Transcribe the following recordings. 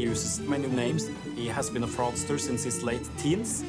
He uses many names. He has been a fraudster since his late teens.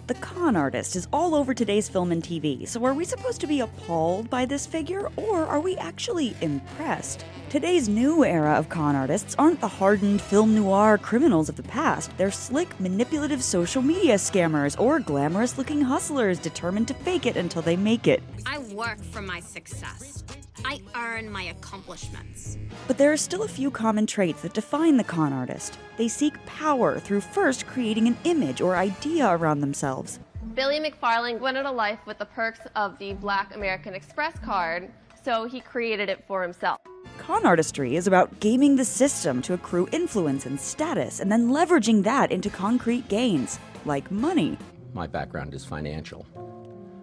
The con artist is all over today's film and TV, so are we supposed to be appalled by this figure, or are we actually impressed? Today's new era of con artists aren't the hardened film noir criminals of the past. They're slick, manipulative social media scammers or glamorous-looking hustlers determined to fake it until they make it. I work for my success. I earn my accomplishments. But there are still a few common traits that define the con artist. They seek power through first creating an image or idea around themselves. Billy McFarland wanted a life with the perks of the Black American Express card, so he created it for himself. Con artistry is about gaming the system to accrue influence and status, and then leveraging that into concrete gains, like money. My background is financial,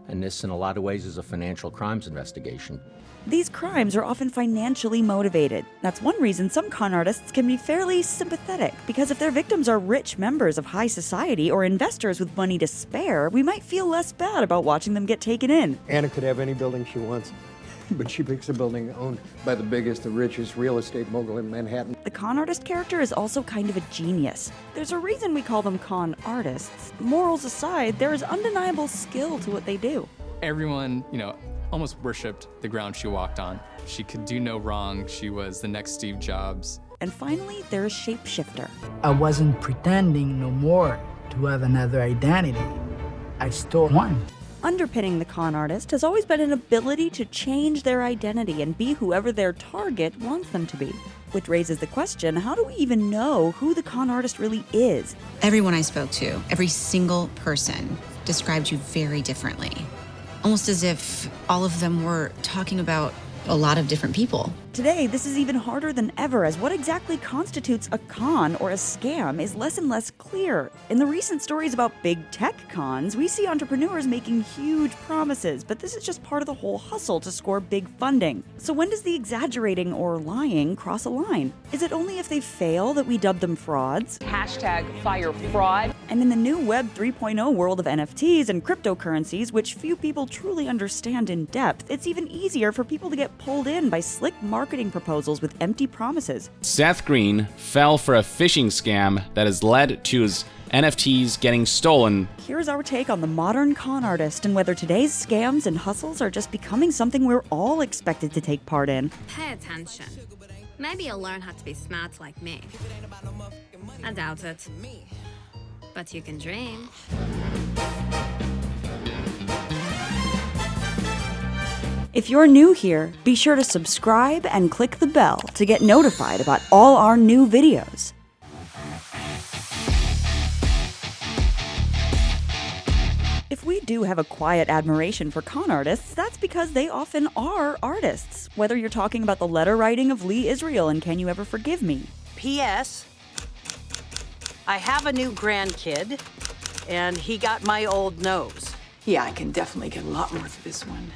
and this in a lot of ways is a financial crimes investigation. These crimes are often financially motivated. That's one reason some con artists can be fairly sympathetic, because if their victims are rich members of high society or investors with money to spare, we might feel less bad about watching them get taken in. Anna could have any building she wants, but she picks a building owned by the biggest, the richest real estate mogul in Manhattan. The con artist character is also kind of a genius. There's a reason we call them con artists. Morals aside, there is undeniable skill to what they do. Everyone, almost worshipped the ground she walked on. She could do no wrong. She was the next Steve Jobs. And finally, there is Shapeshifter. I wasn't pretending no more to have another identity. I stole one. Underpinning the con artist has always been an ability to change their identity and be whoever their target wants them to be. Which raises the question, how do we even know who the con artist really is? Everyone I spoke to, every single person, described you very differently. Almost as if all of them were talking about a lot of different people. Today, this is even harder than ever, as what exactly constitutes a con or a scam is less and less clear. In the recent stories about big tech cons, we see entrepreneurs making huge promises, but this is just part of the whole hustle to score big funding. So when does the exaggerating or lying cross a line? Is it only if they fail that we dub them frauds? #FireFraud. And in the new Web 3.0 world of NFTs and cryptocurrencies, which few people truly understand in depth, it's even easier for people to get pulled in by slick marketing proposals with empty promises. Seth Green fell for a phishing scam that has led to his NFTs getting stolen. Here's our take on the modern con artist and whether today's scams and hustles are just becoming something we're all expected to take part in. Pay attention. Maybe you'll learn how to be smart like me. I doubt it. But you can dream. If you're new here, be sure to subscribe and click the bell to get notified about all our new videos. If we do have a quiet admiration for con artists, that's because they often are artists. Whether you're talking about the letter writing of Lee Israel in Can You Ever Forgive Me? P.S. I have a new grandkid, and he got my old nose. Yeah, I can definitely get a lot more for this one.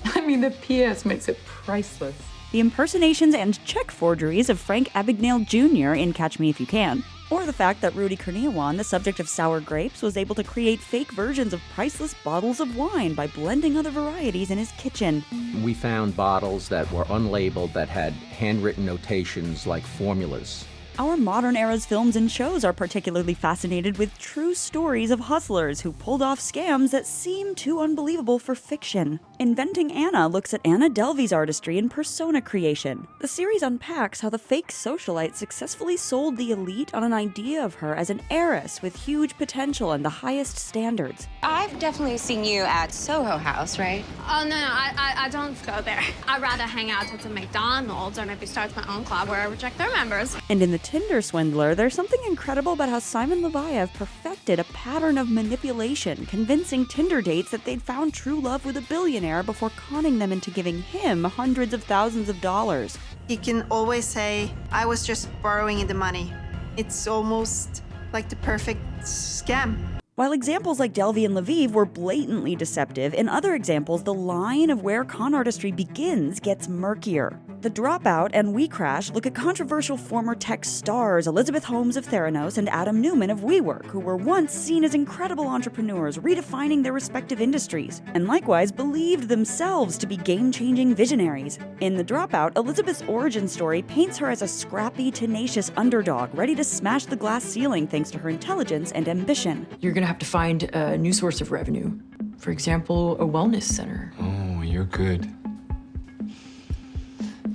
I mean, the PS makes it priceless. The impersonations and check forgeries of Frank Abagnale Jr. in Catch Me If You Can. Or the fact that Rudy Kurniawan, the subject of sour grapes, was able to create fake versions of priceless bottles of wine by blending other varieties in his kitchen. We found bottles that were unlabeled that had handwritten notations like formulas. Our modern era's films and shows are particularly fascinated with true stories of hustlers who pulled off scams that seem too unbelievable for fiction. Inventing Anna looks at Anna Delvey's artistry in persona creation. The series unpacks how the fake socialite successfully sold the elite on an idea of her as an heiress with huge potential and the highest standards. I've definitely seen you at Soho House, right? Oh, no, I don't go there. I'd rather hang out at the McDonald's or maybe start my own club where I reject their members. And in the Tinder Swindler, there's something incredible about how Simon Levayev perfected a pattern of manipulation, convincing Tinder dates that they'd found true love with a billionaire before conning them into giving him hundreds of thousands of dollars. He can always say, I was just borrowing the money. It's almost like the perfect scam. While examples like Delvey and Lviv were blatantly deceptive, in other examples, the line of where con artistry begins gets murkier. The Dropout and We Crash look at controversial former tech stars Elizabeth Holmes of Theranos and Adam Newman of WeWork, who were once seen as incredible entrepreneurs redefining their respective industries, and likewise believed themselves to be game-changing visionaries. In The Dropout, Elizabeth's origin story paints her as a scrappy, tenacious underdog ready to smash the glass ceiling thanks to her intelligence and ambition. You're gonna have to find a new source of revenue. For example, a wellness center. Oh, you're good.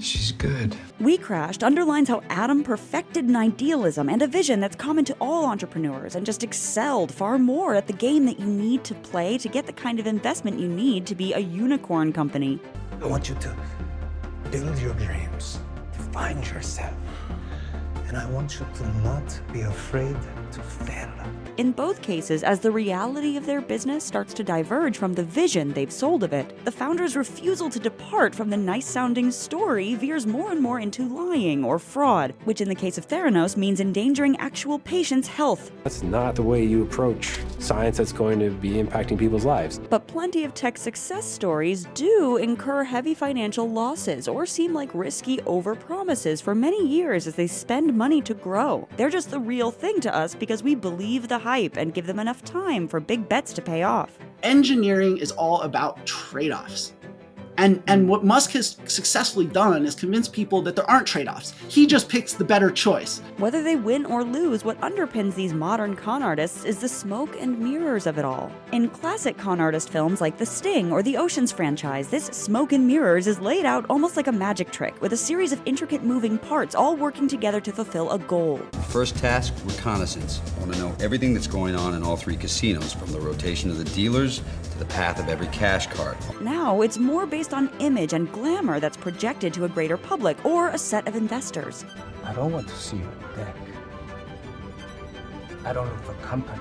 She's good. We Crashed underlines how Adam perfected an idealism and a vision that's common to all entrepreneurs and just excelled far more at the game that you need to play to get the kind of investment you need to be a unicorn company. I want you to build your dreams, to find yourself. And I want you to not be afraid to fail. In both cases, as the reality of their business starts to diverge from the vision they've sold of it, the founders' refusal to depart from the nice-sounding story veers more and more into lying or fraud, which in the case of Theranos means endangering actual patients' health. That's not the way you approach science that's going to be impacting people's lives. But plenty of tech success stories do incur heavy financial losses or seem like risky overpromises for many years as they spend money to grow. They're just the real thing to us because we believe the hype and give them enough time for big bets to pay off. Engineering is all about trade-offs. And what Musk has successfully done is convince people that there aren't trade-offs. He just picks the better choice. Whether they win or lose, what underpins these modern con artists is the smoke and mirrors of it all. In classic con artist films like The Sting or the Ocean's franchise, this smoke and mirrors is laid out almost like a magic trick, with a series of intricate moving parts all working together to fulfill a goal. First task, reconnaissance. I want to know everything that's going on in all three casinos, from the rotation of the dealers to the path of every cash card. Now, it's more based on image and glamour that's projected to a greater public or a set of investors. I don't want to see your deck. I don't look for companies.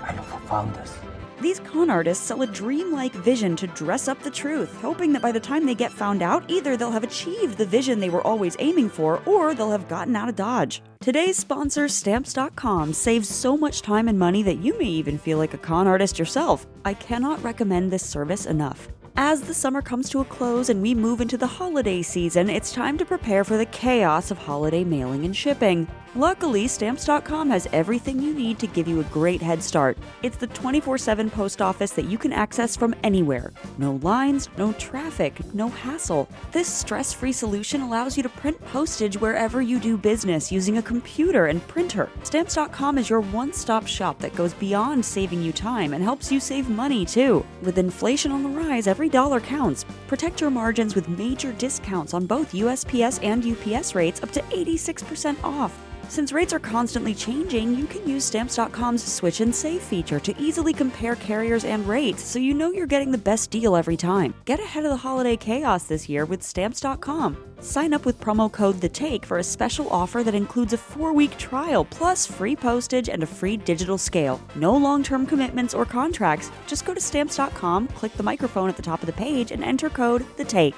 I look for founders. These con artists sell a dreamlike vision to dress up the truth, hoping that by the time they get found out, either they'll have achieved the vision they were always aiming for, or they'll have gotten out of Dodge. Today's sponsor, Stamps.com, saves so much time and money that you may even feel like a con artist yourself. I cannot recommend this service enough. As the summer comes to a close and we move into the holiday season, it's time to prepare for the chaos of holiday mailing and shipping. Luckily, Stamps.com has everything you need to give you a great head start. It's the 24/7 post office that you can access from anywhere. No lines, no traffic, no hassle. This stress-free solution allows you to print postage wherever you do business using a computer and printer. Stamps.com is your one-stop shop that goes beyond saving you time and helps you save money too. With inflation on the rise, every dollar counts. Protect your margins with major discounts on both USPS and UPS rates up to 86% off. Since rates are constantly changing, you can use Stamps.com's Switch and Save feature to easily compare carriers and rates so you know you're getting the best deal every time. Get ahead of the holiday chaos this year with Stamps.com. Sign up with promo code THETAKE for a special offer that includes a 4-week trial plus free postage and a free digital scale. No long-term commitments or contracts. Just go to Stamps.com, click the microphone at the top of the page, and enter code THETAKE.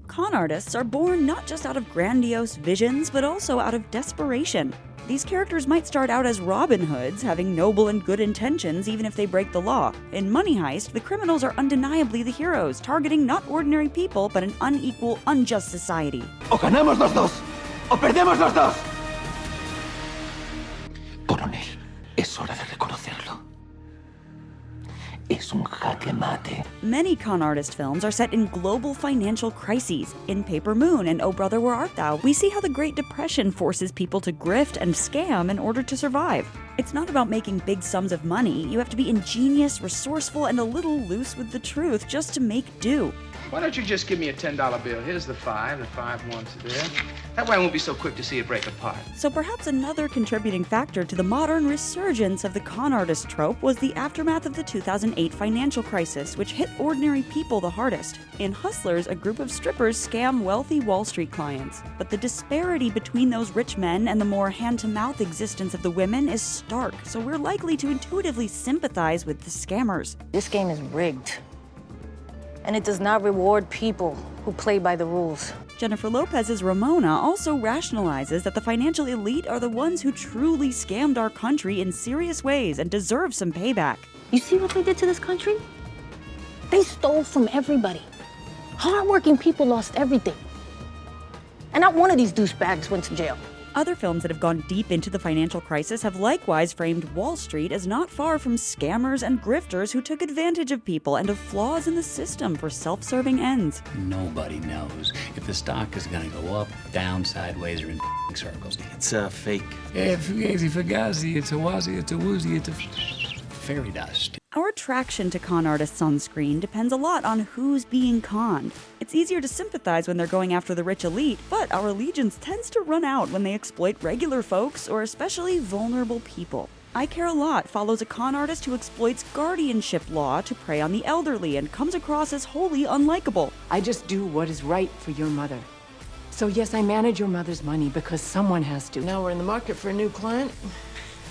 Con artists are born not just out of grandiose visions, but also out of desperation. These characters might start out as Robin Hoods, having noble and good intentions even if they break the law. In Money Heist, the criminals are undeniably the heroes, targeting not ordinary people, but an unequal, unjust society. O ganamos los dos, o perdemos los dos. Coronel, es hora de reconocerlo. Es un jaque mate. Many con artist films are set in global financial crises. In Paper Moon and Oh Brother, Where Art Thou, we see how the Great Depression forces people to grift and scam in order to survive. It's not about making big sums of money. You have to be ingenious, resourceful, and a little loose with the truth just to make do. Why don't you just give me a $10 bill? Here's the 5 ones there. That way I won't be so quick to see it break apart. So perhaps another contributing factor to the modern resurgence of the con artist trope was the aftermath of the 2008 financial crisis, which hit ordinary people the hardest. In Hustlers, a group of strippers scam wealthy Wall Street clients. But the disparity between those rich men and the more hand-to-mouth existence of the women is stark, so we're likely to intuitively sympathize with the scammers. This game is rigged. And it does not reward people who play by the rules. Jennifer Lopez's Ramona also rationalizes that the financial elite are the ones who truly scammed our country in serious ways and deserve some payback. You see what they did to this country? They stole from everybody. Hardworking people lost everything. And not one of these douchebags went to jail. Other films that have gone deep into the financial crisis have likewise framed Wall Street as not far from scammers and grifters who took advantage of people and of flaws in the system for self-serving ends. Nobody knows if the stock is going to go up, down, sideways, or in circles. It's a fake. It's fugazi, it's a wazi, it's a woozy, it's a fairy dust. Our attraction to con artists on screen depends a lot on who's being conned. It's easier to sympathize when they're going after the rich elite, but our allegiance tends to run out when they exploit regular folks or especially vulnerable people. I Care a Lot follows a con artist who exploits guardianship law to prey on the elderly and comes across as wholly unlikable. I just do what is right for your mother. So yes, I manage your mother's money because someone has to. Now we're in the market for a new client.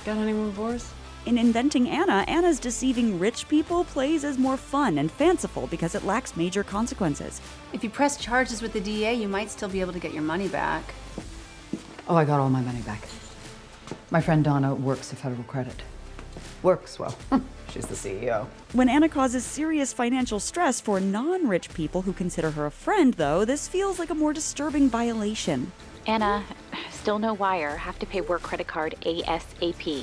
Got anyone for us? In Inventing Anna, Anna's deceiving rich people plays as more fun and fanciful because it lacks major consequences. If you press charges with the DA, you might still be able to get your money back. Oh, I got all my money back. My friend Donna works at Federal Credit. Works, well, she's the CEO. When Anna causes serious financial stress for non-rich people who consider her a friend, though, this feels like a more disturbing violation. Anna, still no wire. Have to pay work credit card ASAP.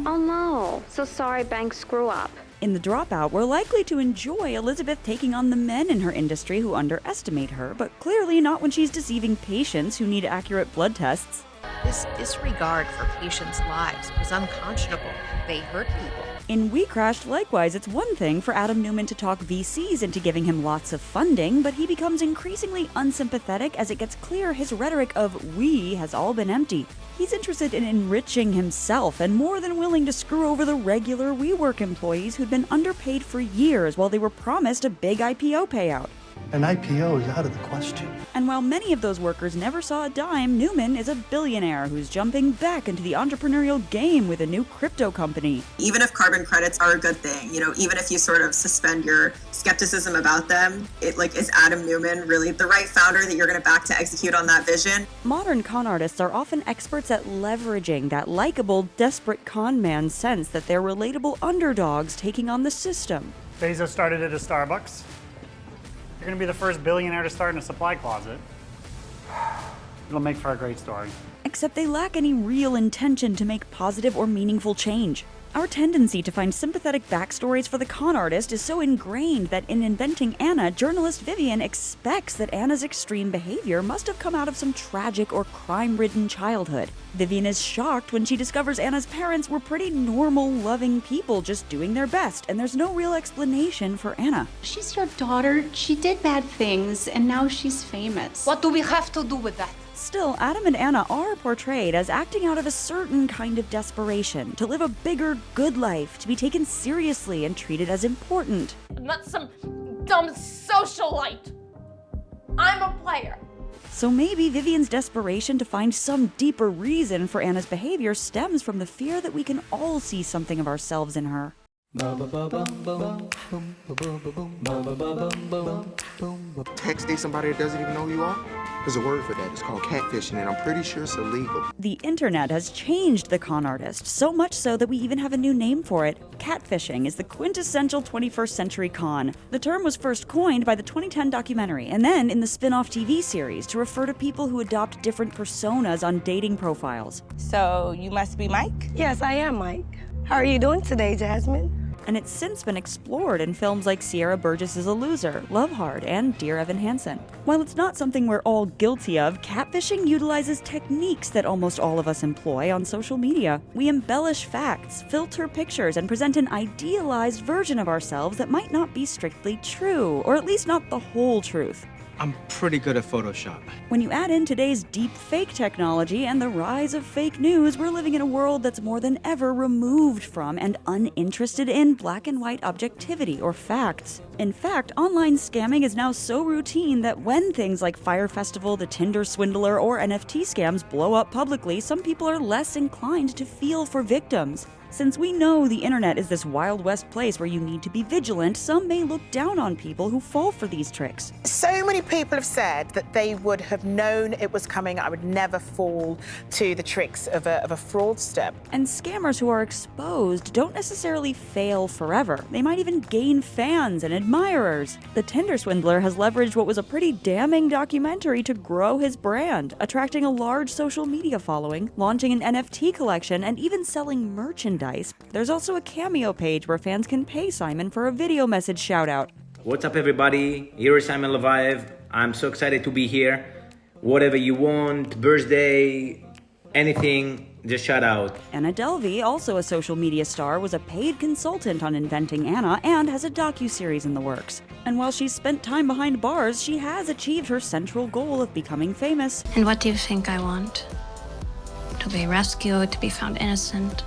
Oh no, so sorry, bank screw up. In The Dropout, we're likely to enjoy Elizabeth taking on the men in her industry who underestimate her, but clearly not when she's deceiving patients who need accurate blood tests. This disregard for patients' lives was unconscionable. They hurt people. In We Crashed, likewise, it's one thing for Adam Newman to talk VCs into giving him lots of funding, but he becomes increasingly unsympathetic as it gets clear his rhetoric of "we" has all been empty. He's interested in enriching himself and more than willing to screw over the regular WeWork employees who'd been underpaid for years while they were promised a big IPO payout. An IPO is out of the question. And while many of those workers never saw a dime, Newman is a billionaire who's jumping back into the entrepreneurial game with a new crypto company. Even if carbon credits are a good thing, even if you sort of suspend your skepticism about them, is Adam Newman really the right founder that you're going to back to execute on that vision? Modern con artists are often experts at leveraging that likable, desperate con man sense that they're relatable underdogs taking on the system. Bezos started at a Starbucks. You're going to be the first billionaire to start in a supply closet. It'll make for a great story. Except they lack any real intention to make positive or meaningful change. Our tendency to find sympathetic backstories for the con artist is so ingrained that in Inventing Anna, journalist Vivian expects that Anna's extreme behavior must have come out of some tragic or crime-ridden childhood. Vivian is shocked when she discovers Anna's parents were pretty normal, loving people just doing their best, and there's no real explanation for Anna. She's your daughter. She did bad things, and now she's famous. What do we have to do with that? Still, Adam and Anna are portrayed as acting out of a certain kind of desperation to live a bigger, good life, to be taken seriously and treated as important. I'm not some dumb socialite. I'm a player. So maybe Vivian's desperation to find some deeper reason for Anna's behavior stems from the fear that we can all see something of ourselves in her. Texting somebody that doesn't even know who you are? There's a word for that. It's called catfishing, and I'm pretty sure it's illegal. The internet has changed the con artist, so much so that we even have a new name for it. Catfishing is the quintessential 21st century con. The term was first coined by the 2010 documentary, and then in the spin-off TV series to refer to people who adopt different personas on dating profiles. So, you must be Mike? Yes, I am Mike. How are you doing today, Jasmine? And it's since been explored in films like Sierra Burgess is a Loser, Love Hard, and Dear Evan Hansen. While it's not something we're all guilty of, catfishing utilizes techniques that almost all of us employ on social media. We embellish facts, filter pictures, and present an idealized version of ourselves that might not be strictly true, or at least not the whole truth. I'm pretty good at Photoshop. When you add in today's deep fake technology and the rise of fake news, we're living in a world that's more than ever removed from and uninterested in black and white objectivity or facts. In fact, online scamming is now so routine that when things like Fyre Festival, the Tinder swindler, or NFT scams blow up publicly, some people are less inclined to feel for victims. Since we know the internet is this Wild West place where you need to be vigilant, some may look down on people who fall for these tricks. So many people have said that they would have known it was coming. I would never fall to the tricks of a fraudster. And scammers who are exposed don't necessarily fail forever. They might even gain fans and admirers. The Tinder swindler has leveraged what was a pretty damning documentary to grow his brand, attracting a large social media following, launching an NFT collection, and even selling merchandise. There's also a Cameo page where fans can pay Simon for a video message shout-out. What's up, everybody? Here is Simon Levive. I'm so excited to be here. Whatever you want, birthday, anything, just shout out. Anna Delvey, also a social media star, was a paid consultant on Inventing Anna and has a docuseries in the works. And while she's spent time behind bars, she has achieved her central goal of becoming famous. And what do you think I want? To be rescued, to be found innocent?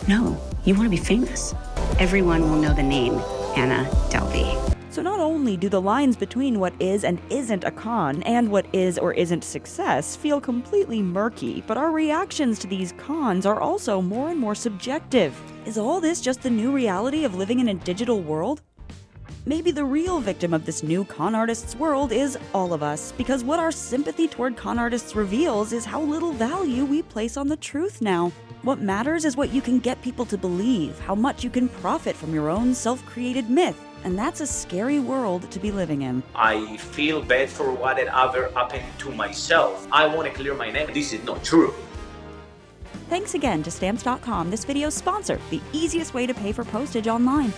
No, you want to be famous. Everyone will know the name Anna Delvey. So not only do the lines between what is and isn't a con and what is or isn't success feel completely murky, but our reactions to these cons are also more and more subjective. Is all this just the new reality of living in a digital world? Maybe the real victim of this new con artist's world is all of us, because what our sympathy toward con artists reveals is how little value we place on the truth now. What matters is what you can get people to believe, how much you can profit from your own self-created myth, and that's a scary world to be living in. I feel bad for what had ever happened to myself. I want to clear my name. This is not true. Thanks again to Stamps.com, this video's sponsor, the easiest way to pay for postage online.